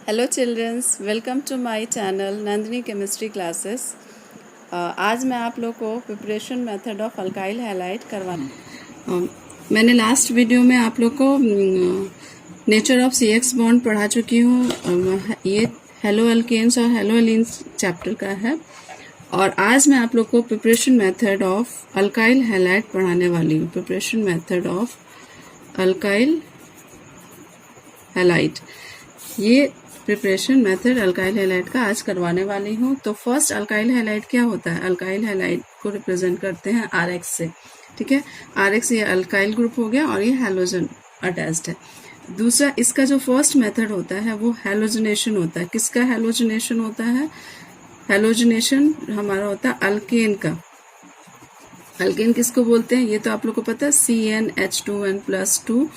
Hello childrens, welcome to my channel Nandini chemistry classes. आज मैं आप लोग को preparation method of alkyl halide मैंने लास्ट वीडियो में आप लोग को नेचर ऑफ CX बॉन्ड पढ़ा चुकी हूँ। ये हेलो अल्केन्स और हेलो एलिन्स चैप्टर का है और आज मैं आप लोग को preparation method of alkyl halide पढ़ाने वाली हूँ। Preparation method of alkyl halide, ये प्रिपरेशन मेथड अल्काइल हैलाइड का आज करवाने वाली हूँ। तो फर्स्ट अल्काइल हैलाइड क्या होता है? अल्काइल हैलाइड को रिप्रेजेंट करते हैं RX से, ठीक है। RX ये अल्काइल ग्रुप हो गया और ये हैलोजन अटैच्ड है। दूसरा, इसका जो फर्स्ट मेथड होता है वो हैलोजनेशन होता है। किसका हैलोजनेशन होता है? हैलोजनेशन हमारा होता है अल्केन का। अल्केन किसको बोलते हैं? ये तो आप लोग को पता है, CnH2n+2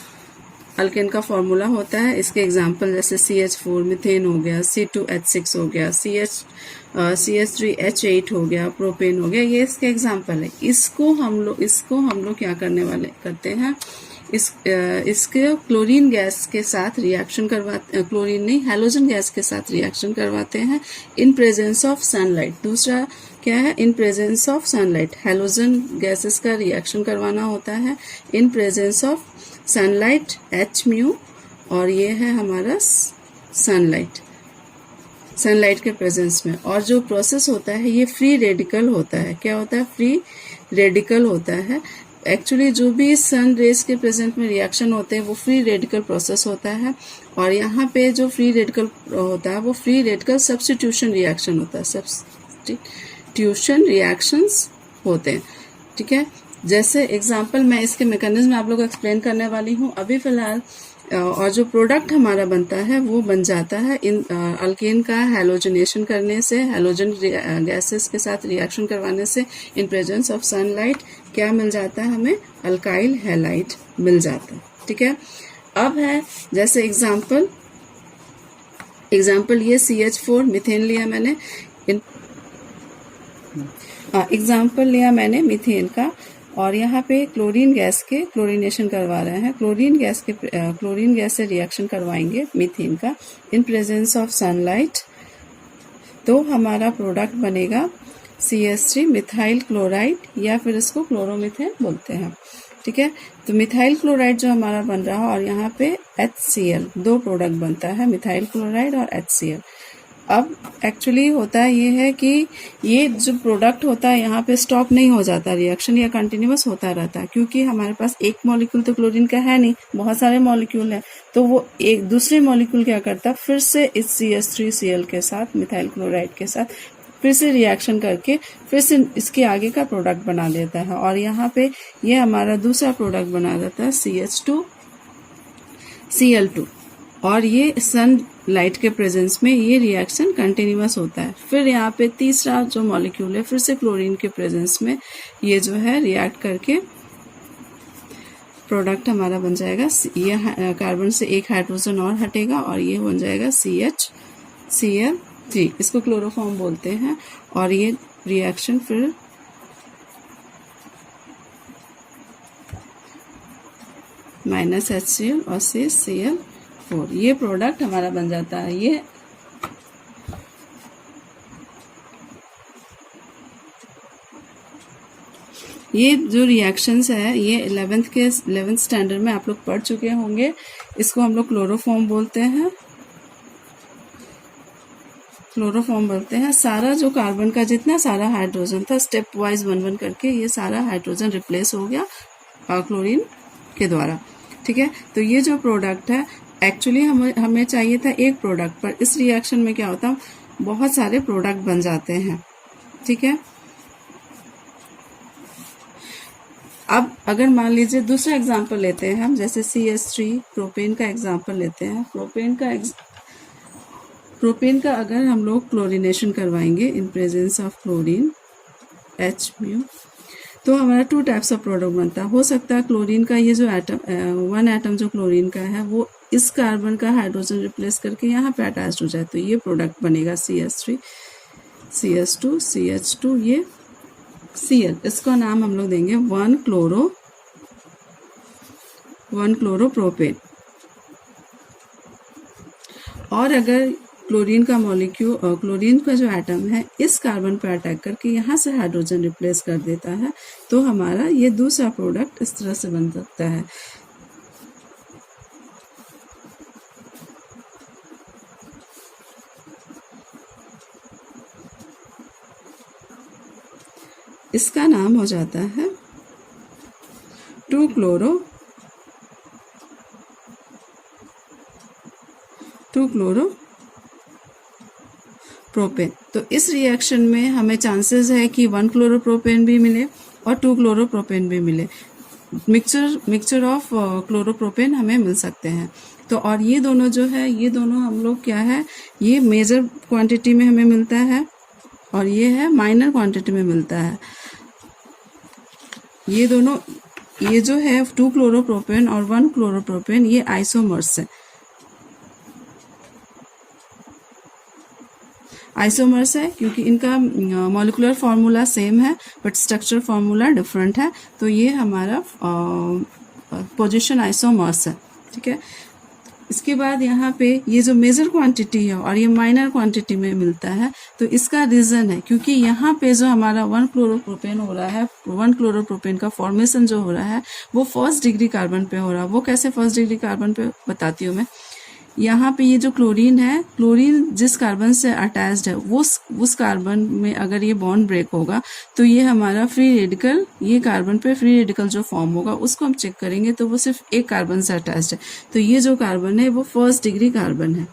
अल्केन का फॉर्मूला होता है। इसके एग्जाम्पल जैसे CH4 मीथेन हो गया, C2H6 हो गया, CH3H8 हो गया, प्रोपेन हो गया, ये इसके एग्जाम्पल है। इसको हम लोग क्या करने वाले करते हैं, इसके क्लोरीन गैस के साथ रिएक्शन करवाते, क्लोरीन नहीं हैलोजन गैस के साथ रिएक्शन करवाते हैं इन प्रेजेंस ऑफ सनलाइट। दूसरा क्या है? In presence of sunlight. Halogen gases का रिएक्शन करवाना होता है इन प्रेजेंस ऑफ सनलाइट H-म्यू, और ये है हमारा सनलाइट के प्रेजेंस में। और जो प्रोसेस होता है ये फ्री रेडिकल होता है। क्या होता है? फ्री रेडिकल होता है। एक्चुअली जो भी सन रेज के प्रेजेंट में रिएक्शन होते हैं वो फ्री रेडिकल प्रोसेस होता है। और यहाँ पे जो फ्री रेडिकल होता है वो फ्री रेडिकल सब्स्टिट्यूशन रिएक्शन होता है। सब्स्टिट्यूशन रिएक्शंस होते हैं, ठीक है। जैसे एग्जाम्पल मैं इसके मैकेनिज्म आप लोग को एक्सप्लेन करने वाली हूँ अभी फिलहाल। और जो प्रोडक्ट हमारा बनता है वो बन जाता है इन अल्केन का हैलोजनेशन करने से, हैलोजन गैसेस के साथ रिएक्शन करवाने से इन प्रेजेंस ऑफ सनलाइट क्या मिल जाता है? हमें अल्काइल हैलाइड मिल जाता है, ठीक है। अब है जैसे एग्जाम्पल ये CH4 मीथेन लिया मैंने, एग्जाम्पल लिया मैंने मीथेन का, और यहाँ पे क्लोरीन गैस के क्लोरीनेशन करवा रहे हैं। क्लोरीन गैस से रिएक्शन करवाएंगे मीथेन का इन प्रेजेंस ऑफ सनलाइट। तो हमारा प्रोडक्ट बनेगा CH3 मिथाइल क्लोराइड, या फिर इसको क्लोरोमीथेन बोलते हैं, ठीक है। तो मिथाइल क्लोराइड जो हमारा बन रहा है और यहाँ पे HCl, दो प्रोडक्ट बनता है, मिथाइल क्लोराइड और HCl। अब एक्चुअली होता ये है कि ये जो प्रोडक्ट होता है यहाँ पे स्टॉप नहीं हो जाता रिएक्शन, या कंटिन्यूअस होता रहता है, क्योंकि हमारे पास एक मॉलिक्यूल तो क्लोरीन का है नहीं, बहुत सारे मॉलिक्यूल हैं। तो वो एक दूसरे मॉलिक्यूल क्या करता है, फिर से इस CH3Cl के साथ, मिथाइल क्लोराइड के साथ फिर से रिएक्शन करके फिर से इसके आगे का प्रोडक्ट बना देता है। और यहाँ पे ये हमारा दूसरा प्रोडक्ट बना देता है CH2Cl2, और ये सन लाइट के प्रेजेंस में ये रिएक्शन कंटिन्यूअस होता है। फिर यहाँ पे तीसरा जो मॉलिक्यूल है फिर से क्लोरीन के प्रेजेंस में ये जो है रिएक्ट करके प्रोडक्ट हमारा बन जाएगा। ये कार्बन से एक हाइड्रोजन और हटेगा और ये बन जाएगा CHCl3, इसको क्लोरोफॉर्म बोलते हैं। और ये रिएक्शन फिर -HCl और से Cl4, ये प्रोडक्ट हमारा बन जाता है। ये जो रिएक्शंस है ये 11th स्टैंडर्ड में आप लोग पढ़ चुके होंगे। इसको हम लोग क्लोरोफॉर्म बोलते हैं। सारा जो कार्बन का जितना सारा हाइड्रोजन था स्टेप वाइज 1-1 करके ये सारा हाइड्रोजन रिप्लेस हो गया क्लोरीन के द्वारा, ठीक है। तो ये जो प्रोडक्ट है एक्चुअली हमें चाहिए था एक प्रोडक्ट, पर इस रिएक्शन में क्या होता है, बहुत सारे प्रोडक्ट बन जाते हैं, ठीक है। अब अगर मान लीजिए दूसरा एग्जांपल लेते हैं हम, जैसे CH3 प्रोपेन का एग्जांपल लेते हैं। प्रोपेन का अगर हम लोग क्लोरीनेशन करवाएंगे इन प्रेजेंस ऑफ क्लोरीन H-म्यू, तो हमारा 2 टाइप्स ऑफ प्रोडक्ट बनता है। हो सकता है क्लोरीन का ये जो एटम, 1 एटम जो क्लोरीन का है वो इस कार्बन का हाइड्रोजन रिप्लेस करके यहाँ पे अटैच हो जाए, तो ये प्रोडक्ट बनेगा CH3 CH2 CH2 ये Cl, इसका नाम हम लोग देंगे 1 क्लोरोप्रोपेन। और अगर क्लोरीन का मॉलिक्यूल, क्लोरीन का जो एटम है इस कार्बन पर अटैक करके यहाँ से हाइड्रोजन रिप्लेस कर देता है, तो हमारा ये दूसरा प्रोडक्ट इस तरह से बन सकता है। इसका नाम हो जाता है 2-क्लोरोप्रोपेन। तो इस रिएक्शन में हमें चांसेस है कि 1-क्लोरोप्रोपेन भी मिले और 2-क्लोरोप्रोपेन भी मिले। मिक्सचर ऑफ क्लोरोप्रोपेन हमें मिल सकते हैं। तो और ये दोनों जो है, ये दोनों हम लोग क्या है, ये मेजर क्वांटिटी में हमें मिलता है और ये है माइनर क्वांटिटी में मिलता है। ये दोनों, ये जो है 2-क्लोरोप्रोपेन और 1-क्लोरोप्रोपेन, ये आइसोमर्स है। आइसोमर्स है क्योंकि इनका मॉलिक्यूलर फार्मूला सेम है बट स्ट्रक्चर फार्मूला डिफरेंट है, तो ये हमारा पोजीशन आइसोमर्स है। ठीक है। इसके बाद यहाँ पे ये जो मेजर क्वांटिटी है और ये माइनर क्वांटिटी में मिलता है, तो इसका रीजन है क्योंकि यहाँ पे जो हमारा 1-क्लोरोप्रोपेन हो रहा है, 1-क्लोरोप्रोपेन का फॉर्मेशन जो हो रहा है वो फर्स्ट डिग्री कार्बन पे हो रहा है। वो कैसे फर्स्ट डिग्री कार्बन पे बताती हूँ मैं। यहाँ पे ये जो क्लोरीन है, क्लोरीन जिस कार्बन से अटैच्ड है उस कार्बन में अगर ये बॉन्ड ब्रेक होगा तो ये हमारा फ्री रेडिकल, ये कार्बन पे फ्री रेडिकल जो फॉर्म होगा उसको हम चेक करेंगे तो वो सिर्फ एक कार्बन से अटैच्ड है। तो ये जो कार्बन है वो फर्स्ट डिग्री कार्बन है।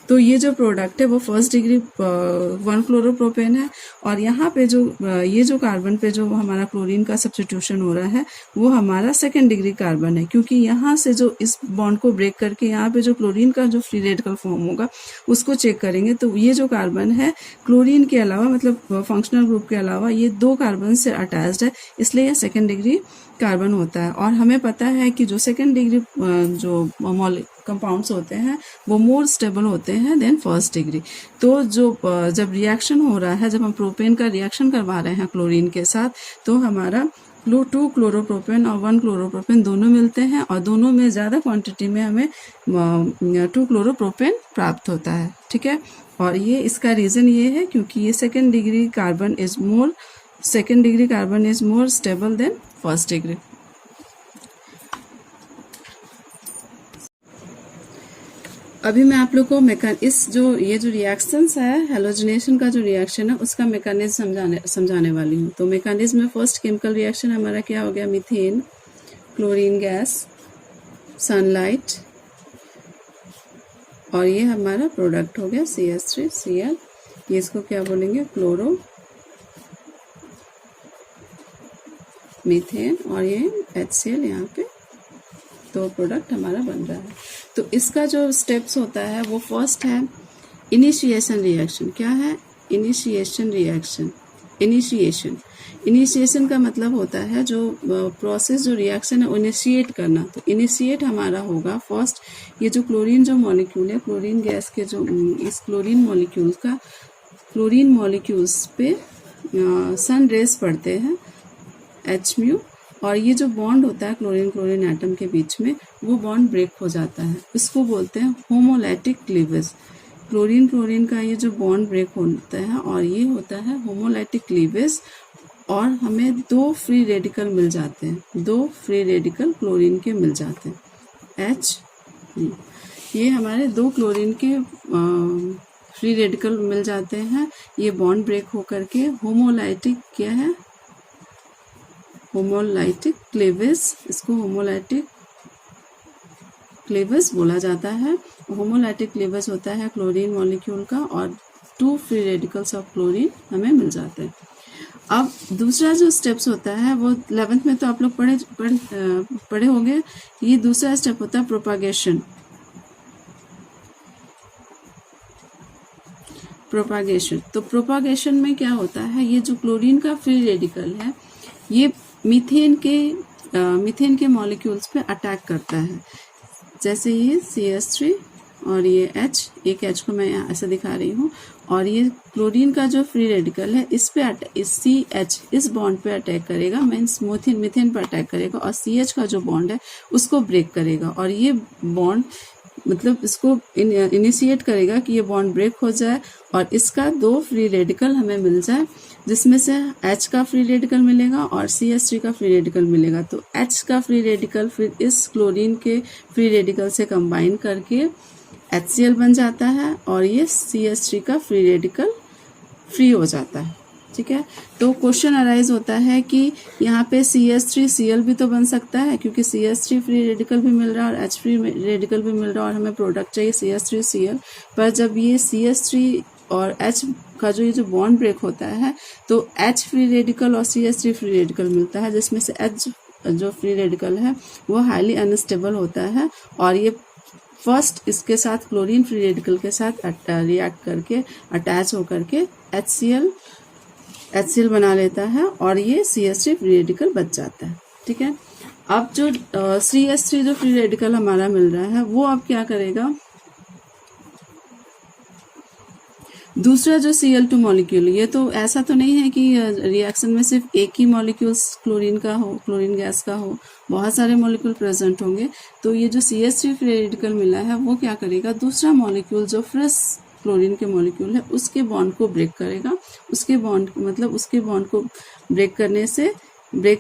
तो ये जो प्रोडक्ट है वो फर्स्ट डिग्री 1-क्लोरोप्रोपेन है। और यहाँ पे जो ये जो कार्बन पे जो हमारा क्लोरीन का सब्स्टिट्यूशन हो रहा है वो हमारा सेकेंड डिग्री कार्बन है, क्योंकि यहाँ से जो इस बॉन्ड को ब्रेक करके यहाँ पे जो क्लोरीन का जो फ्री रेडिकल फॉर्म होगा उसको चेक करेंगे तो ये जो कार्बन है क्लोरीन के अलावा, मतलब फंक्शनल ग्रुप के अलावा, ये 2 कार्बन से अटैच्ड है, इसलिए यह सेकेंड डिग्री कार्बन होता है। और हमें पता है कि जो सेकेंड डिग्री जो कंपाउंड्स होते हैं वो मोर स्टेबल होते हैं देन फर्स्ट डिग्री। तो जो जब रिएक्शन हो रहा है, जब हम प्रोपेन का रिएक्शन करवा रहे हैं क्लोरीन के साथ, तो हमारा 2-क्लोरोप्रोपेन और 1-क्लोरोप्रोपेन दोनों मिलते हैं और दोनों में ज़्यादा क्वांटिटी में हमें 2-क्लोरोप्रोपेन प्राप्त होता है। ठीक है। और ये इसका रीज़न ये है क्योंकि ये second degree carbon is more stable then first degree. अभी मैं आप लोग को ये जो रिएक्शंस है, हेलोजनेशन का जो रिएक्शन है उसका मैकेनिज्म समझाने वाली हूँ। तो मैकेनिज्म में फर्स्ट केमिकल रिएक्शन हमारा क्या हो गया, मीथेन, क्लोरीन गैस, सनलाइट, और ये हमारा प्रोडक्ट हो गया CH3Cl। ये इसको क्या बोलेंगे, क्लोरो मीथेन, और ये HCl यहाँ पे, तो प्रोडक्ट हमारा बन रहा है। तो इसका जो स्टेप्स होता है वो फर्स्ट है इनिशिएशन रिएक्शन। क्या है, इनिशिएशन रिएक्शन। इनिशिएशन का मतलब होता है जो प्रोसेस, जो रिएक्शन है इनिशिएट करना। तो इनिशिएट हमारा होगा फर्स्ट, ये जो क्लोरीन जो मॉलिक्यूल है, क्लोरीन गैस के जो इस क्लोरीन मॉलिक्यूल्स पे सन रेज पड़ते हैं H-म्यू, और ये जो बॉन्ड होता है क्लोरीन एटम के बीच में, वो बॉन्ड ब्रेक हो जाता है। इसको बोलते हैं होमोलैटिक क्लीवेज। क्लोरीन का ये जो बॉन्ड ब्रेक होता है और ये होता है होमोलैटिक क्लीवेज, और हमें 2 फ्री रेडिकल मिल जाते हैं, 2 फ्री रेडिकल क्लोरीन के मिल जाते हैं H। ये हमारे 2 क्लोरीन के फ्री रेडिकल मिल जाते हैं। ये बॉन्ड ब्रेक होकर के होमोलैटिक क्या है, होमोलाइटिक क्लीवेज, इसको होमोलाइटिक क्लीवेज बोला जाता है। होमोलाइटिक क्लीवेज होता है क्लोरीन मॉलिक्यूल का, और 2 फ्री रेडिकल्स ऑफ क्लोरीन हमें मिल जाते हैं। अब दूसरा जो स्टेप्स होता है वो 11th में तो आप लोग पढ़े होंगे। ये दूसरा स्टेप होता है प्रोपागेशन। तो प्रोपागेशन में क्या होता है, ये जो क्लोरीन का फ्री रेडिकल है ये मीथेन के मॉलिक्यूल्स पे अटैक करता है। जैसे ये CH3 और ये H, एक H को मैं यहाँ ऐसे दिखा रही हूँ, और ये क्लोरीन का जो फ्री रेडिकल है इस CH इस बॉन्ड पे अटैक करेगा, मीन्स मीथेन पर अटैक करेगा, और CH का जो बॉन्ड है उसको ब्रेक करेगा, और ये बॉन्ड मतलब इसको इनिशिएट करेगा कि ये बॉन्ड ब्रेक हो जाए और इसका 2 फ्री रेडिकल हमें मिल जाए, जिसमें से H का फ्री रेडिकल मिलेगा और CH3 का फ्री रेडिकल मिलेगा। तो H का फ्री रेडिकल फिर इस क्लोरीन के फ्री रेडिकल से कंबाइन करके HCl बन जाता है और ये CH3 का फ्री रेडिकल फ्री हो जाता है। ठीक है, तो क्वेश्चन अराइज होता है कि यहाँ पे CH3Cl भी तो बन सकता है, क्योंकि CH3 फ्री रेडिकल भी मिल रहा है और H फ्री रेडिकल भी मिल रहा है और हमें प्रोडक्ट चाहिए CH3Cl। पर जब ये CH3 और H का जो ये जो बॉन्ड ब्रेक होता है तो H फ्री रेडिकल और CH3 फ्री रेडिकल मिलता है, जिसमें से H जो फ्री रेडिकल है वो हाईली अनस्टेबल होता है और ये फर्स्ट इसके साथ क्लोरीन फ्री रेडिकल के साथ रिएक्ट करके अटैच होकर के HCl बना लेता है और ये CH3 फ्री रेडिकल बच जाता है। ठीक है, अब जो CH3 जो फ्री रेडिकल हमारा मिल रहा है वो अब क्या करेगा, दूसरा जो Cl2 मॉलिक्यूल, ये तो ऐसा तो नहीं है कि रिएक्शन में सिर्फ एक ही मॉलिक्यूल्स क्लोरीन का हो, क्लोरीन गैस का हो, बहुत सारे मॉलिक्यूल प्रेजेंट होंगे। तो ये जो CH3 फ्री रेडिकल मिला है वो क्या करेगा, दूसरा मॉलिक्यूल जो फ्रेश क्लोरीन के मॉलिक्यूल है उसके बॉन्ड को ब्रेक करेगा, उसके बॉन्ड को ब्रेक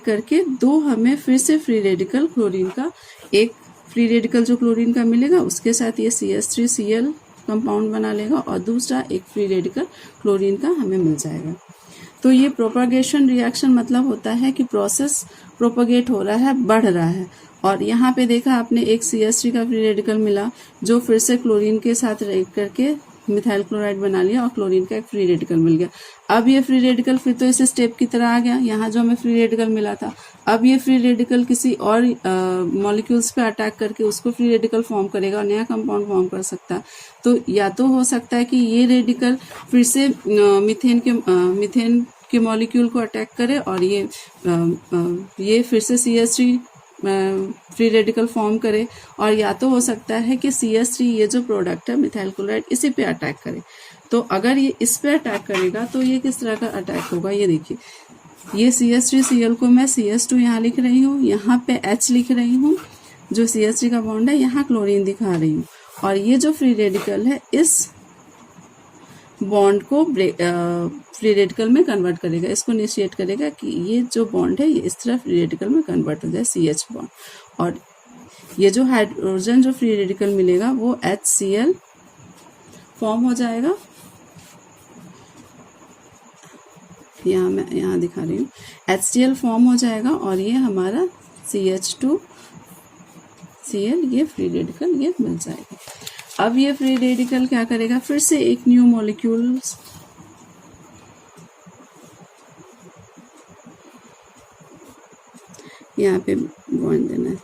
करके 2 हमें फिर से फ्री रेडिकल क्लोरीन का, एक फ्री रेडिकल जो क्लोरीन का मिलेगा उसके साथ ये CH3Cl कंपाउंड बना लेगा और दूसरा एक फ्री रेडिकल क्लोरीन का हमें मिल जाएगा। तो ये प्रोपगेशन रिएक्शन मतलब होता है कि प्रोसेस प्रोपगेट हो रहा है, बढ़ रहा है। और यहाँ पे देखा आपने एक CH3 का फ्री रेडिकल मिला जो फिर से क्लोरीन के साथ रिएक्ट करके मिथाइल क्लोराइड बना लिया और क्लोरीन का एक फ्री रेडिकल मिल गया। अब ये फ्री रेडिकल फिर तो इस स्टेप की तरह आ गया, यहाँ जो हमें फ्री रेडिकल मिला था, अब ये फ्री रेडिकल किसी और मॉलिक्यूल्स पे अटैक करके उसको फ्री रेडिकल फॉर्म करेगा और नया कंपाउंड फॉर्म कर सकता है। तो या तो हो सकता है कि ये रेडिकल फिर से मीथेन के मॉलिक्यूल को अटैक करे और ये फिर से CH3 फ्री रेडिकल फॉर्म करे, और या तो हो सकता है कि CH3 ये जो प्रोडक्ट है मिथाइल क्लोराइड इसी पे अटैक करे। तो अगर ये इस पे अटैक करेगा तो ये किस तरह का अटैक होगा, ये देखिए, ये CH3Cl को मैं CH2 यहाँ लिख रही हूँ, यहाँ पे H लिख रही हूँ, जो CH3 का बॉन्ड है, यहाँ क्लोरीन दिखा रही हूँ, और ये जो फ्री रेडिकल है इस बॉन्ड को फ्री रेडिकल में कन्वर्ट करेगा, इसको इनिशिएट करेगा कि ये जो बॉन्ड है ये इस तरह फ्री रेडिकल में कन्वर्ट हो जाए, CH बॉन्ड, और ये जो हाइड्रोजन जो फ्री रेडिकल मिलेगा वो HCl फॉर्म हो जाएगा। यहाँ मैं यहाँ दिखा रही हूँ, HCl फॉर्म हो जाएगा और ये हमारा CH2Cl ये फ्री रेडिकल ये मिल जाएगा। अब ये फ्री रेडिकल क्या करेगा, फिर से एक न्यू मॉलिक्यूल यहाँ पे बॉन्ड देना है।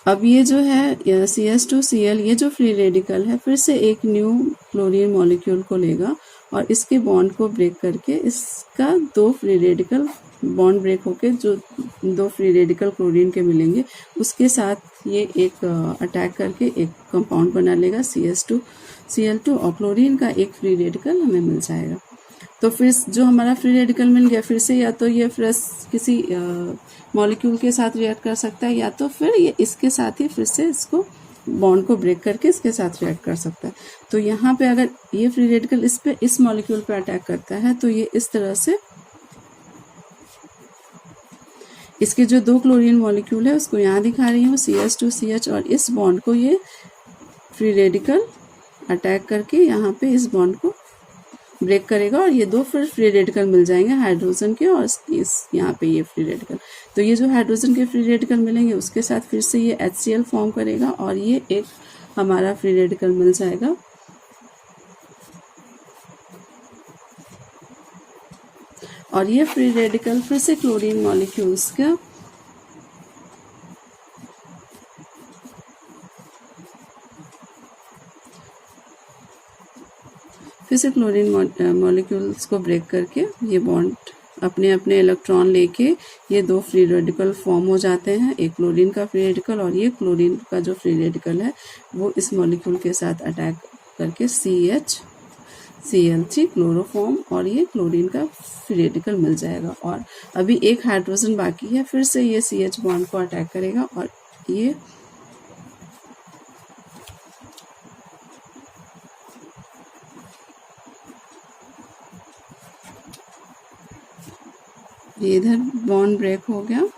अब ये जो है CH2Cl ये जो फ्री रेडिकल है फिर से एक न्यू क्लोरीन मॉलिक्यूल को लेगा और इसके बॉन्ड को ब्रेक करके इसका 2 फ्री रेडिकल बॉन्ड ब्रेक होके जो 2 फ्री रेडिकल क्लोरीन के मिलेंगे उसके साथ ये एक अटैक करके एक कंपाउंड बना लेगा CH2Cl2 और क्लोरीन का एक फ्री रेडिकल हमें मिल जाएगा। तो फिर जो हमारा फ्री रेडिकल मिल गया फिर से या तो ये फ्रेश किसी मॉलिक्यूल के साथ रिएक्ट कर सकता है या तो फिर ये इसके साथ ही फिर से इसको बॉन्ड को ब्रेक करके इसके साथ रिएक्ट कर सकता है। तो यहाँ पे अगर ये फ्री रेडिकल इस मॉलिक्यूल पे अटैक करता है तो ये इस तरह से इसके जो 2 क्लोरीन मॉलिक्यूल है उसको यहाँ दिखा रही हूँ CH2CH और इस बॉन्ड को ये फ्री रेडिकल अटैक करके यहाँ पे इस बॉन्ड को ब्रेक करेगा और ये 2 फिर फ्री रेडिकल मिल जाएंगे हाइड्रोजन के और इस यहाँ पे ये फ्री रेडिकल। तो ये जो हाइड्रोजन के फ्री रेडिकल मिलेंगे उसके साथ फिर से ये HCl फॉर्म करेगा और ये एक हमारा फ्री रेडिकल मिल जाएगा। और ये फ्री रेडिकल फिर से क्लोरीन मॉलिक्यूल्स का फिर से क्लोरीन मॉलिक्यूल्स को ब्रेक करके ये बॉन्ड अपने अपने इलेक्ट्रॉन लेके ये 2 फ्री रेडिकल फॉर्म हो जाते हैं, एक क्लोरीन का फ्री रेडिकल और ये क्लोरीन का जो फ्री रेडिकल है वो इस मॉलिक्यूल के साथ अटैक करके CH3 क्लोरोफॉर्म और ये क्लोरीन का फ्री रेडिकल मिल जाएगा। और अभी एक हाइड्रोजन बाकी है, फिर से ये CH बॉन्ड को अटैक करेगा और ये ये इधर बॉन्ड ब्रेक हो गया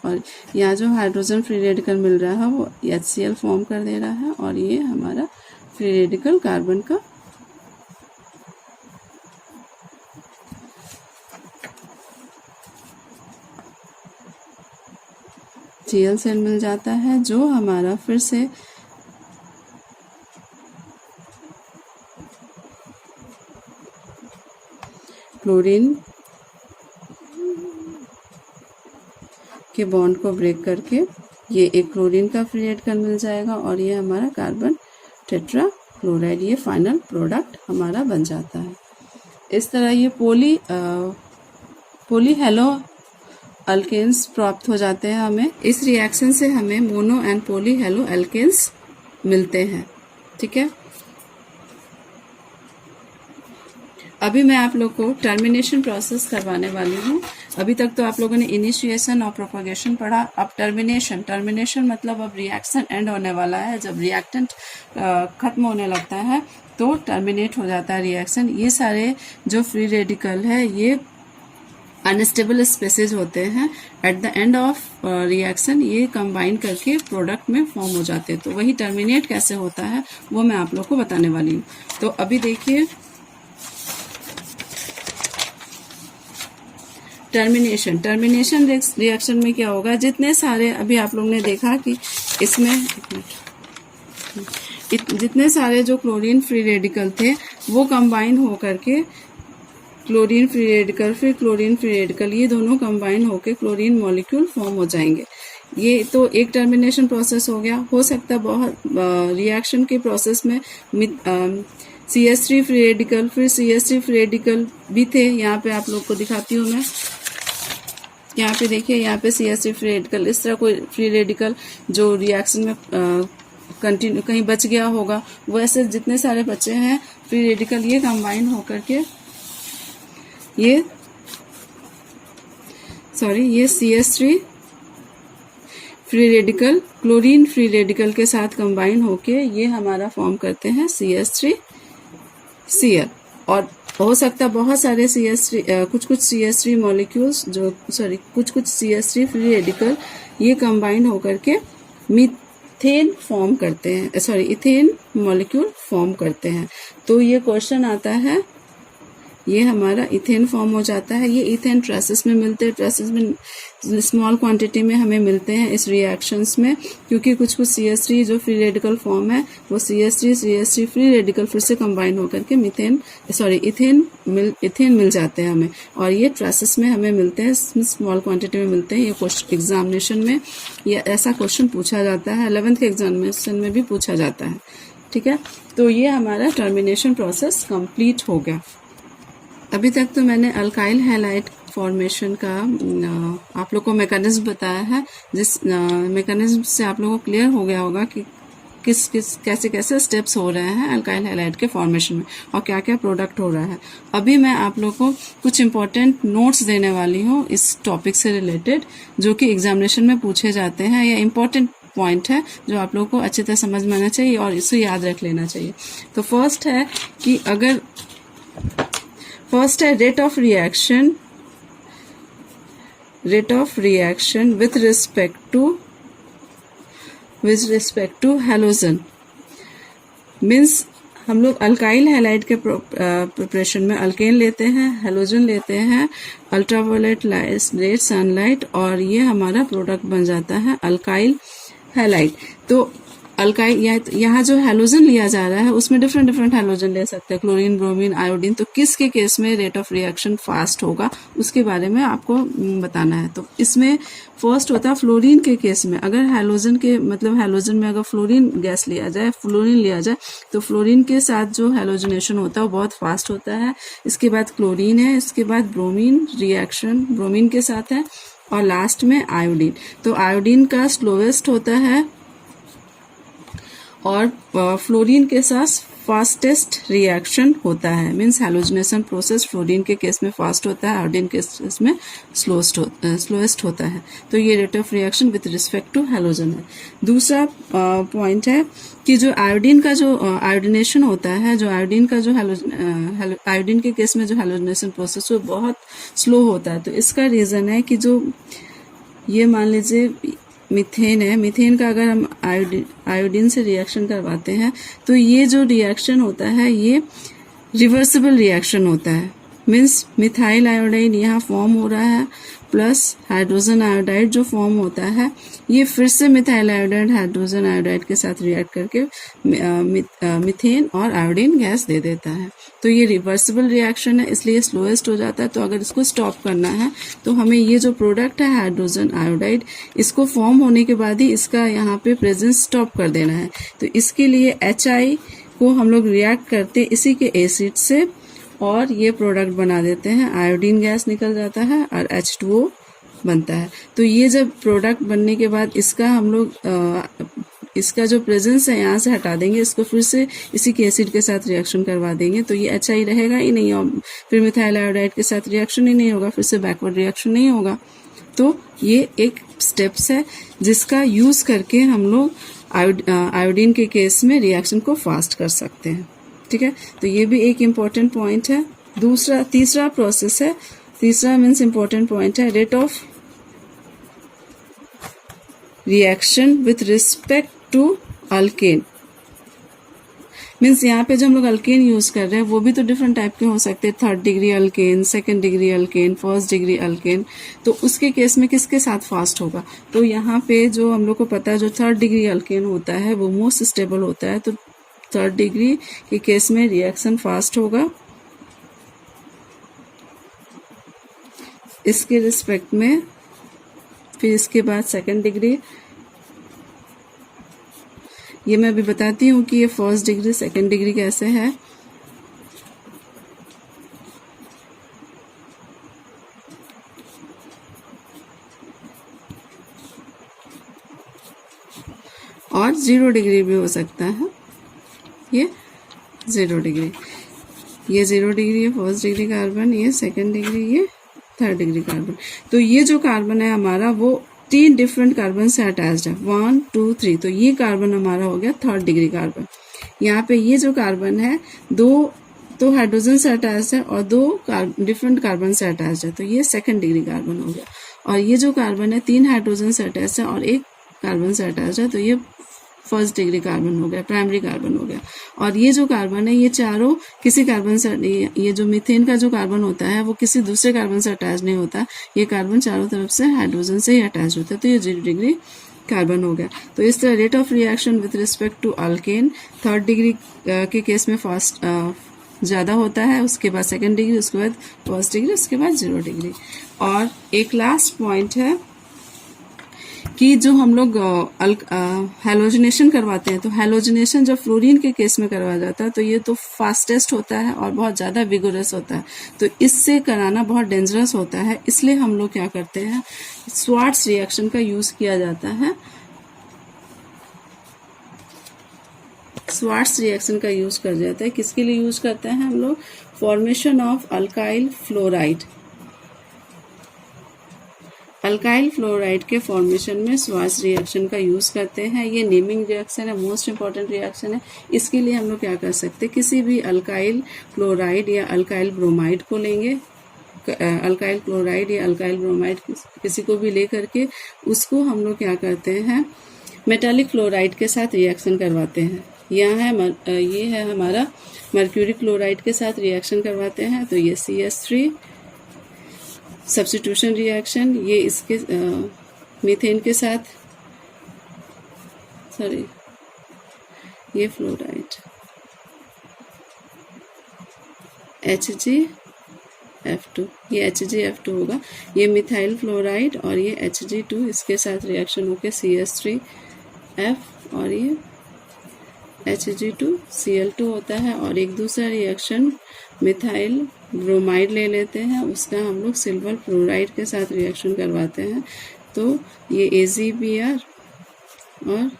और यहाँ जो हाइड्रोजन फ्री रेडिकल मिल रहा है वो HCl फॉर्म कर दे रहा है और ये हमारा फ्री रेडिकल कार्बन का Cl सेल मिल जाता है, जो हमारा फिर से क्लोरीन के बॉन्ड को ब्रेक करके ये एक क्लोरीन का फ्री रेडिकल मिल जाएगा और ये हमारा कार्बन टेट्रा क्लोराइड, ये फाइनल प्रोडक्ट हमारा बन जाता है। इस तरह ये पोली हेलो अल्केन्स प्राप्त हो जाते हैं हमें। इस रिएक्शन से हमें mono and poly halo alkanes मिलते हैं। ठीक है, अभी मैं आप लोग को टर्मिनेशन प्रोसेस करवाने वाली हूँ। अभी तक तो आप लोगों ने इनिशिएशन और प्रोपगेशन पढ़ा। अब टर्मिनेशन मतलब अब रिएक्शन एंड होने वाला है। जब रिएक्टेंट खत्म होने लगता है तो टर्मिनेट हो जाता है रिएक्शन। ये सारे जो फ्री रेडिकल है ये अनस्टेबल स्पेसिस होते हैं। At the end of reaction ये कंबाइन करके प्रोडक्ट में फॉर्म हो जाते हैं। तो वही टर्मिनेट कैसे होता है वो मैं आप लोग को बताने वाली हूँ। तो अभी देखिए टर्मिनेशन रिएक्शन में क्या होगा, जितने सारे अभी आप लोग ने देखा कि इसमें जितने सारे जो क्लोरीन फ्री रेडिकल थे वो कंबाइन होकर के क्लोरीन फ्री रेडिकल फिर क्लोरीन फ्री रेडिकल ये दोनों कंबाइन होकर क्लोरीन मॉलिक्यूल फॉर्म हो जाएंगे। ये तो एक टर्मिनेशन प्रोसेस हो गया। हो सकता है बहुत रिएक्शन के प्रोसेस में CH3 फ्री रेडिकल फिर CH3 फ्री रेडिकल भी थे। यहाँ पे आप लोग को दिखाती हूँ मैं। यहाँ पे देखिए, यहाँ पे CH3 फ्री रेडिकल, इस तरह कोई फ्री रेडिकल जो रिएक्शन में कंटिन्यू कहीं बच गया होगा, वो ऐसे जितने सारे बचे हैं फ्री रेडिकल ये कंबाइन होकर के ये CH3 free radical chlorine free radical के साथ कंबाइन होके ये हमारा फॉर्म करते हैं CH3Cl। और हो सकता है बहुत सारे कुछ CH3 मॉलिक्यूल्स कुछ CH3 फ्री रेडिकल ये कंबाइन होकर के मीथेन फॉर्म करते हैं, इथेन मॉलिक्यूल फॉर्म करते हैं। तो ये क्वेश्चन आता है, ये हमारा इथेन फॉर्म हो जाता है। ये इथेन ट्रेसेस में मिलते हैं। ट्रेसेस में स्मॉल क्वांटिटी में हमें मिलते हैं इस रिएक्शंस में, क्योंकि कुछ CH3 जो फ्री रेडिकल फॉर्म है वो CH3 फ्री रेडिकल फिर से कंबाइन होकर के इथेन मिल जाते हैं हमें। और ये ट्रेसेस में हमें मिलते हैं, स्मॉल क्वांटिटी में मिलते हैं। ये क्वेश्चन एग्जामिनेशन में ये ऐसा क्वेश्चन पूछा जाता है, 11th के एग्जामिनेशन में भी पूछा जाता है। ठीक है, तो ये हमारा टर्मिनेशन प्रोसेस कंप्लीट हो गया। अभी तक तो मैंने अल्काइल हैलाइड फॉर्मेशन का आप लोग को मैकेनिज्म बताया है, जिस मैकेनिज्म से आप लोगों को क्लियर हो गया होगा कि कैसे स्टेप्स हो रहे हैं अल्काइल हैलाइड के फॉर्मेशन में और क्या क्या प्रोडक्ट हो रहा है। अभी मैं आप लोग को कुछ इंपॉर्टेंट नोट्स देने वाली हूँ इस टॉपिक से रिलेटेड, जो कि एग्जामिनेशन में पूछे जाते हैं। या इम्पोर्टेंट पॉइंट है जो आप लोग को अच्छी तरह समझ में आना चाहिए और इसे याद रख लेना चाहिए। तो फर्स्ट है कि फर्स्ट है rate of reaction with respect to halogen. Means हम लोग अल्काइल हैलाइड के प्रिपरेशन में अल्केन लेते हैं, हैलोजन लेते हैं, अल्ट्रावायलेट रेड सनलाइट, और ये हमारा प्रोडक्ट बन जाता है अल्काइल हैलाइड। तो यहाँ जो हैलोजन लिया जा रहा है उसमें डिफरेंट हैलोजन ले सकते हैं, क्लोरीन, ब्रोमीन, आयोडीन। तो किसके केस में रेट ऑफ रिएक्शन फास्ट होगा उसके बारे में आपको बताना है। तो इसमें फर्स्ट होता है फ्लोरीन के केस में। अगर हैलोजन में अगर फ्लोरीन लिया जाए तो फ्लोरीन के साथ जो हैलोजनेशन होता है वो बहुत फास्ट होता है। इसके बाद क्लोरीन है, इसके बाद ब्रोमीन रिएक्शन ब्रोमीन के साथ है, और लास्ट में आयोडीन। तो आयोडीन का स्लोवेस्ट होता है और फ्लोरीन के साथ फास्टेस्ट रिएक्शन होता है, मीन्स हैलोजिनेशन प्रोसेस फ्लोरीन के केस में फास्ट होता है, आयोडीन के केस में स्लोएस्ट होता है। तो ये rate of reaction with respect to halogen है। दूसरा पॉइंट है कि जो आयोडीन का जो आयोडिनेशन होता है, जो आयोडीन का जो आयोडीन के केस में जो हैलोजिनेशन प्रोसेस वो बहुत स्लो होता है। तो इसका रीज़न है कि जो ये मान लीजिए मीथेन है, मीथेन का अगर हम आयोडीन से रिएक्शन करवाते हैं तो ये जो रिएक्शन होता है ये रिवर्सिबल रिएक्शन होता है, मीन्स मिथाइल आयोडाइड यहाँ फॉर्म हो रहा है प्लस हाइड्रोजन आयोडाइड जो फॉर्म होता है ये फिर से मिथाइल आयोडाइड हाइड्रोजन आयोडाइड के साथ रिएक्ट करके मीथेन और आयोडीन गैस दे देता है। तो ये रिवर्सिबल रिएक्शन है, इसलिए स्लोएस्ट हो जाता है। तो अगर इसको स्टॉप करना है तो हमें ये जो प्रोडक्ट है हाइड्रोजन आयोडाइड, इसको फॉर्म होने के बाद ही इसका यहाँ पे प्रेजेंस स्टॉप कर देना है। तो इसके लिए HI को हम लोग रिएक्ट करते इसी के एसिड से और ये प्रोडक्ट बना देते हैं, आयोडीन गैस निकल जाता है और H2O बनता है। तो ये जब प्रोडक्ट बनने के बाद इसका हम लोग इसका जो प्रेजेंस है यहाँ से हटा देंगे, इसको फिर से इसी के एसिड के साथ रिएक्शन करवा देंगे तो ये HI रहेगा ही नहीं और फिर मिथाइल आयोडाइड के साथ रिएक्शन ही नहीं होगा, फिर से बैकवर्ड रिएक्शन नहीं होगा। तो ये एक स्टेप्स है जिसका यूज करके हम लोग आयोडीन के केस में रिएक्शन को फास्ट कर सकते हैं। ठीक है, तो ये भी एक इम्पॉर्टेंट पॉइंट है। तीसरा प्रोसेस है, तीसरा मीन्स इम्पॉर्टेंट पॉइंट है rate of reaction with respect to alkane. Means यहाँ पे जो हम लोग अल्केन यूज कर रहे हैं वो भी तो डिफरेंट टाइप के हो सकते हैं, 3rd degree alkane, 2nd degree alkane, 1st degree alkane. तो उसके केस में किसके साथ फास्ट होगा? तो यहाँ पे जो हम लोग को पता है जो 3rd डिग्री अल्केन होता है वो मोस्ट स्टेबल होता है। तो 3rd डिग्री के केस में रिएक्शन फास्ट होगा इसके रिस्पेक्ट में। फिर इसके बाद 2nd डिग्री, ये मैं अभी बताती हूँ कि ये 1st डिग्री 2nd डिग्री कैसे है। और 0 डिग्री भी हो सकता है, ये 0 डिग्री, ये 0 डिग्री है 1st डिग्री कार्बन, ये 2nd डिग्री, ये 3rd डिग्री कार्बन। तो ये जो कार्बन है हमारा वो 3 डिफरेंट कार्बन से अटैच्ड है, 1 2 3। तो ये कार्बन हमारा हो गया 3rd डिग्री कार्बन। यहाँ पे ये जो कार्बन है 2 तो हाइड्रोजन से अटैच्ड है और 2 डिफरेंट कार्बन से अटैच्ड है, तो ये 2nd डिग्री कार्बन हो गया। और ये जो कार्बन है 3 हाइड्रोजन से अटैच्ड है और 1 कार्बन से अटैच्ड है, तो ये 1st डिग्री कार्बन हो गया, प्राइमरी कार्बन हो गया। और ये जो कार्बन है ये चारों किसी कार्बन से, ये जो मीथेन का जो कार्बन होता है वो किसी दूसरे कार्बन से अटैच नहीं होता, ये कार्बन चारों तरफ से हाइड्रोजन से ही अटैच होता है। तो ये 0 डिग्री कार्बन हो गया। तो इस तरह rate of reaction with respect to alkane 3rd degree के केस में फास्ट ज़्यादा होता है, उसके बाद 2nd डिग्री, उसके बाद 1st डिग्री, उसके बाद 0 डिग्री। और एक लास्ट पॉइंट है कि जो हम लोग हैलोजिनेशन करवाते हैं, तो हैलोजिनेशन जब फ्लोरीन के केस में करवाया जाता है तो ये तो फास्टेस्ट होता है और बहुत ज़्यादा विगोरस होता है। तो इससे कराना बहुत डेंजरस होता है, इसलिए हम लोग क्या करते हैं, स्वार्ट्स रिएक्शन का यूज़ किया जाता है। स्वार्ट्स रिएक्शन का यूज़ कर जाता है, किसके लिए यूज़ करते हैं हम लोग? Formation of alkyl fluoride. Alkyl fluoride के फॉर्मेशन में स्वार्ट्स रिएक्शन का यूज करते हैं। ये नेमिंग रिएक्शन है, मोस्ट इंपॉर्टेंट रिएक्शन है। इसके लिए हम लोग क्या कर सकते हैं, किसी भी अल्काइल फ्लोराइड या अल्काइल ब्रोमाइड को लेंगे, अल्काइल क्लोराइड या अल्काइल ब्रोमाइड किसी को भी ले करके उसको हम लोग क्या करते हैं, मेटालिक फ्लोराइड के साथ रिएक्शन करवाते हैं। ये है हमारा मर्क्यूरी क्लोराइड के साथ रिएक्शन करवाते हैं, तो ये CH3 सब्स्टिट्यूशन रिएक्शन, ये इसके मीथेन के साथ, सॉरी ये फ्लोराइड HgF2, ये HgF2 होगा, ये मिथाइल फ्लोराइड और ये Hg2, इसके साथ रिएक्शन होकर CH3F और ये Hg2Cl2 होता है। और एक दूसरा रिएक्शन मिथाइल ब्रोमाइड ले लेते हैं, उसका हम लोग सिल्वर फ्लोराइड के साथ रिएक्शन करवाते हैं, तो ये AgBr और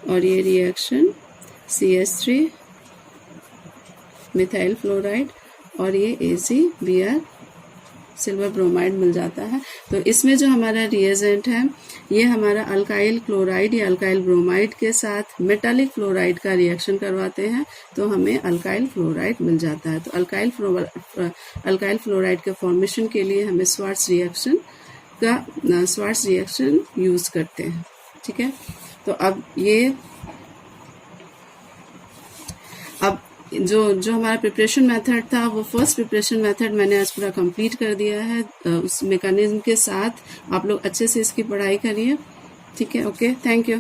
और ये रिएक्शन CH3 मिथाइल फ्लोराइड और ये AgBr सिल्वर ब्रोमाइड मिल जाता है। तो इसमें जो हमारा रिएजेंट है ये हमारा अल्काइल क्लोराइड या अल्काइल ब्रोमाइड के साथ मेटालिक फ्लोराइड का रिएक्शन करवाते हैं तो हमें अल्काइल फ्लोराइड मिल जाता है। तो अल्काइल फ्लोराइड के फॉर्मेशन के लिए हमें स्वार्ट्ज रिएक्शन यूज करते हैं। ठीक है, तो अब जो हमारा प्रिपरेशन मेथड था वो फर्स्ट प्रिपरेशन मेथड मैंने आज पूरा कंप्लीट कर दिया है। उस मैकेनिज्म के साथ आप लोग अच्छे से इसकी पढ़ाई करिए। ठीक है, ओके, थैंक यू।